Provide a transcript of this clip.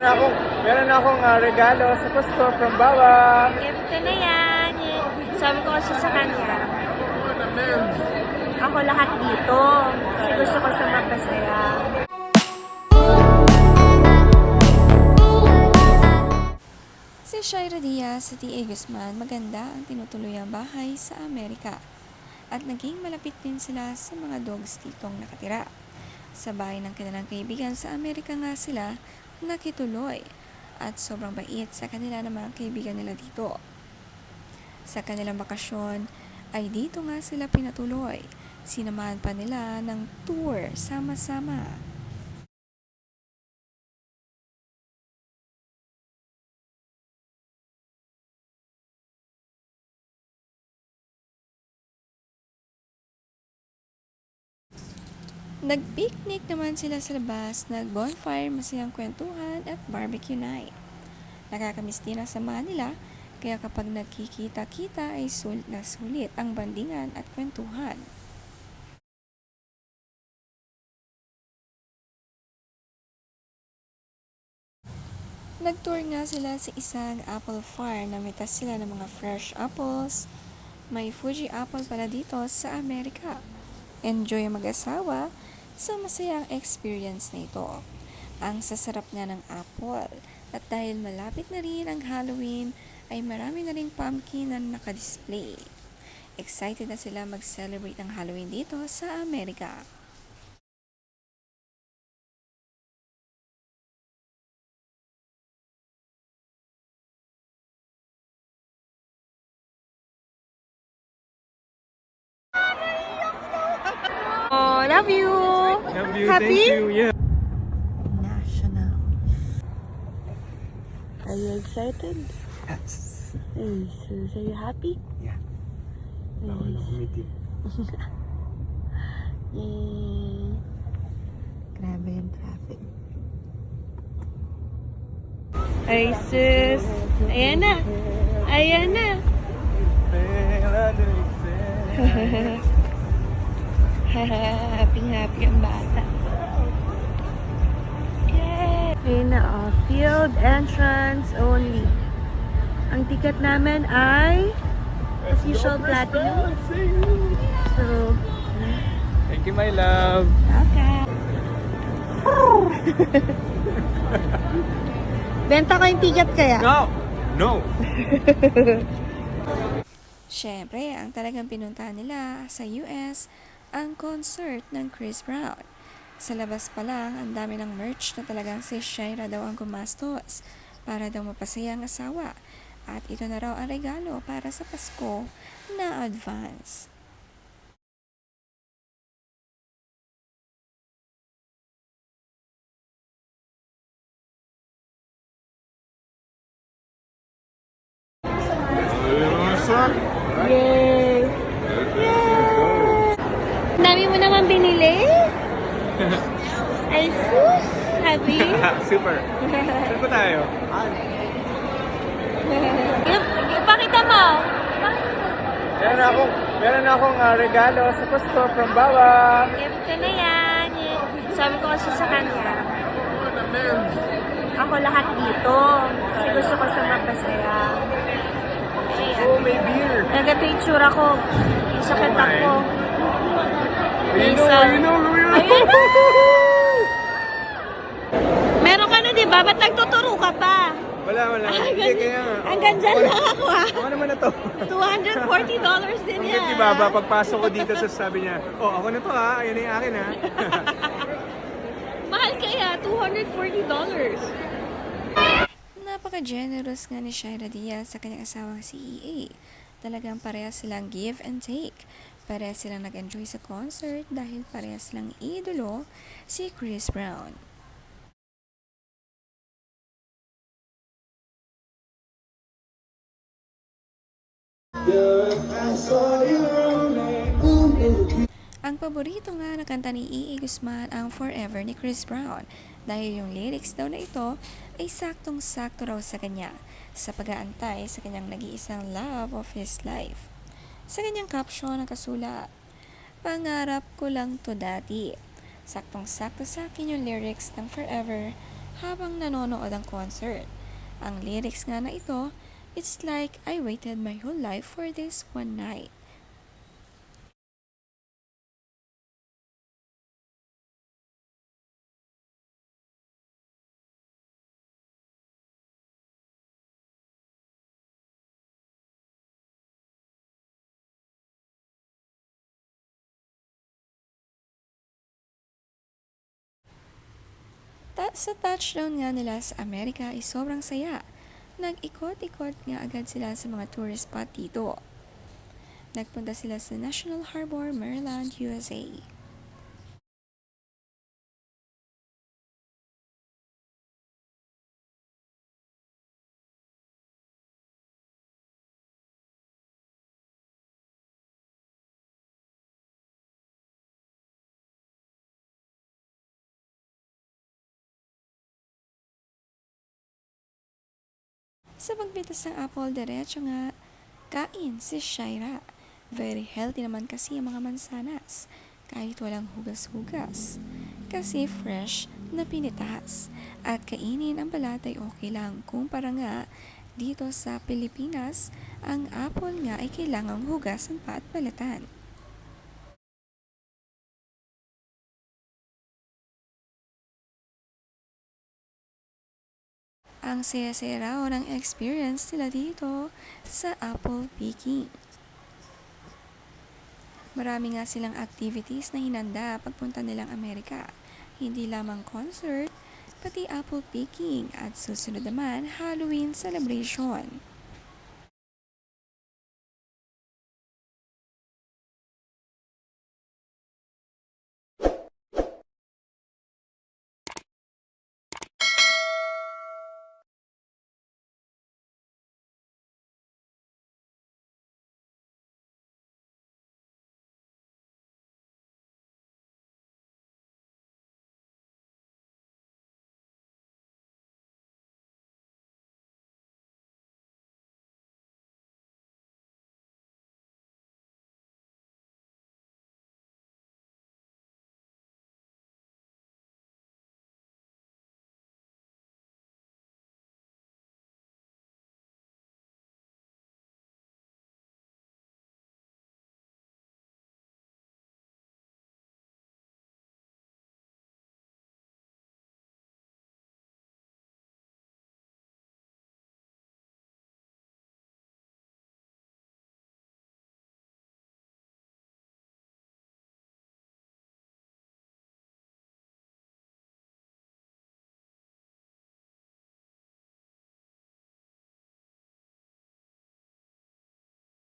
Meron akong regalo sa Costco from Bawa. Gift ko na yan. Sabi ko kasi sa kanya, ako lahat dito. Kasi gusto ko siya mapasaya. Si Shaira Diaz sa T.A. Guzman, maganda ang tinutuluyang bahay sa Amerika. At naging malapit din sila sa mga dogs ditong nakatira. Sa bahay ng kanilang kaibigan sa Amerika nga sila nakituloy. At sobrang bait sa kanila ng mga kaibigan nila dito. Sa kanilang bakasyon ay dito nga sila pinatuloy. Sinamahan pa nila ng tour sama-sama. Nag-picnic naman sila sa labas, nag-bonfire, masayang kwentuhan at barbecue night. Nakakamiss din ang samahan nila, kaya kapag nagkikita-kita ay sulit na sulit ang bandingan at kwentuhan. Nag-tour nga sila sa isang apple farm, namitas sila ng mga fresh apples. May Fuji apple pala dito sa Amerika. Enjoy ang mag-asawa sa masayang experience na ito. Ang sasarap nga ng apple. At dahil malapit na rin ang Halloween, ay marami na rin pumpkin na nakadisplay. Excited na sila mag-celebrate ng Halloween dito sa Amerika. Oh, love you! Love you, Happy? thank you. Yeah. National. Are you excited? Yes. Are you happy? Yeah. Ako lang meeting. Yay! Grabe yung traffic. Ay, sis! Ayan na! Ayan na! Happy ang bata. Yay! Ayun na, field entrance only. Ang ticket namin ay official platinum. So, Thank you, my love. okay. Benta ko yung ticket kaya? No! No! Siyempre, ang talagang pinuntahan nila sa US, ang concert ng Chris Brown. Sa labas pa lang, ang dami ng merch na talagang si Shaira daw ang gumastos para daw mapasaya ang asawa. At ito na raw ang regalo para sa Pasko na advance. Yay! Yay! Dami mo naman binili? Ay, sus! Happy? Super. Saan pa tayo? Ipakita mo! Meron akong regalo sa Costco from Bawa. Gift ko na yan. Sabi ko kasi sa kanya, ako lahat dito. Kasi gusto ko siya mapasaya. Oh, may beer. Naganda yung tsura ko. Yung sakit ako. You know. Ayan na! Meron ka na, di ba? Ba't nagtuturo ka pa? Wala. Hindi, kaya nga. Hanggang dyan lang ako, ha? Ako naman na to. $240 din Hanggang yan. di Baba, pagpasok ko dito, sabi niya, oh, ako na to ha, ayan na yung akin ha. Mahal kaya, $240. Napaka-generous nga ni Shaira Diaz sa kanyang asawang si EA. Talagang parehas silang give and take. Parehas silang nag-enjoy sa concert dahil parehas silang idolo si Chris Brown. Ang paborito nga na kanta ni E.A. Guzman ang Forever ni Chris Brown dahil yung lyrics daw na ito ay saktong-sakto raw sa kanya sa pag-aantay sa kanyang nag-iisang love of his life. Sa kanyang caption ang kasulat, "Pangarap ko lang to dati. Saktong-sakto sa akin yung lyrics ng Forever habang nanonood ang concert. Ang lyrics nga na ito, "It's like I waited my whole life for this one night." Sa touchdown nga nila sa Amerika ay sobrang saya. Nag-ikot-ikot nga agad sila sa mga tourist spot dito. Nagpunta sila sa National Harbor, Maryland, USA. Sa pagpitas ng apple, diretso nga kain si Shaira. Very healthy naman kasi ang mga mansanas, kahit walang hugas-hugas. Kasi fresh na pinitas. At kainin ang balat ay okay lang. Kumpara nga dito sa Pilipinas, ang apple nga ay kailangang hugasan pa at balatan. Ang saya-saya raw ng experience nila dito sa apple picking. Marami nga silang activities na hinanda pagpunta nilang Amerika. Hindi lamang concert, pati apple picking at susunod naman Halloween celebration.